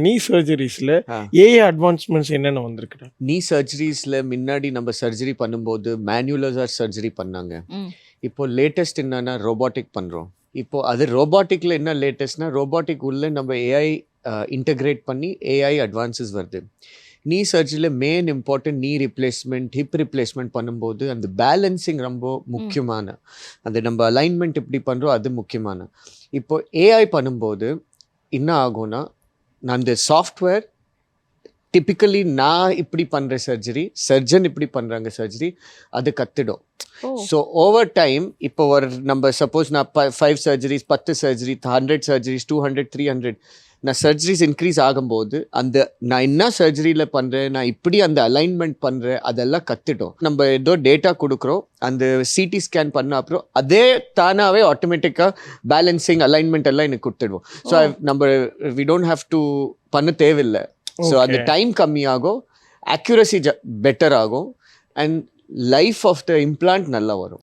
நீ சர்ஜரிஸ்ல AI advancements என்னென்ன வந்திருக்குடா? நீ சர்ஜரிஸில் முன்னாடி நம்ம சர்ஜரி பண்ணும்போது மேனுவலாக சர்ஜரி பண்ணாங்க. இப்போ லேட்டஸ்ட் என்னன்னா ரோபாட்டிக் பண்ணுறோம். இப்போ அது ரோபாட்டிக்கில் என்ன லேட்டஸ்ட்னா ரோபாட்டிக் உள்ளே நம்ம ஏஐ இன்டகிரேட் பண்ணி ஏஐ அட்வான்சஸ் வருது. நீ சர்ஜரியில் மெயின் இம்பார்ட்டன்ட் நீ ரிப்ளேஸ்மெண்ட் ஹிப் ரிப்ளேஸ்மெண்ட் பண்ணும்போது அந்த பேலன்சிங் ரொம்ப முக்கியமான, அந்த நம்ம அலைன்மெண்ட் எப்படி பண்ணுறோம் அது முக்கியமான. இப்போ ஏஐ பண்ணும்போது என்ன ஆகும்னா அந்த சாஃப்ட்வேர் டிப்பிக்கலி நான் இப்படி பண்ணுற சர்ஜன் இப்படி பண்ணுறாங்க சர்ஜரி அது கற்றுடும். ஸோ ஓவர் டைம் இப்போ ஒரு நம்ம சப்போஸ் நான் 5 சர்ஜரிஸ் 10 சர்ஜரி 100 சர்ஜரிஸ் 200 300 நான் சர்ஜரிஸ் இன்க்ரீஸ் ஆகும்போது அந்த நான் என்ன சர்ஜரியில் பண்ணுறேன், நான் இப்படி அந்த அலைன்மெண்ட் பண்ணுறேன் அதெல்லாம் கற்றுட்டோம். நம்ம ஏதோ டேட்டா கொடுக்குறோம், அந்த சிடி ஸ்கேன் பண்ண அப்புறம் அதே தானாகவே ஆட்டோமேட்டிக்காக பேலன்சிங் அலைன்மெண்ட் எல்லாம் எனக்கு கொடுத்துடுவோம். ஸோ நம்ம வி டோன்ட் ஹாவ் டு பண்ண தேவையில்லை. ஸோ அந்த டைம் கம்மியாகும், அக்யூரசி பெட்டர் ஆகும், and life of the implant நல்லா வரும்.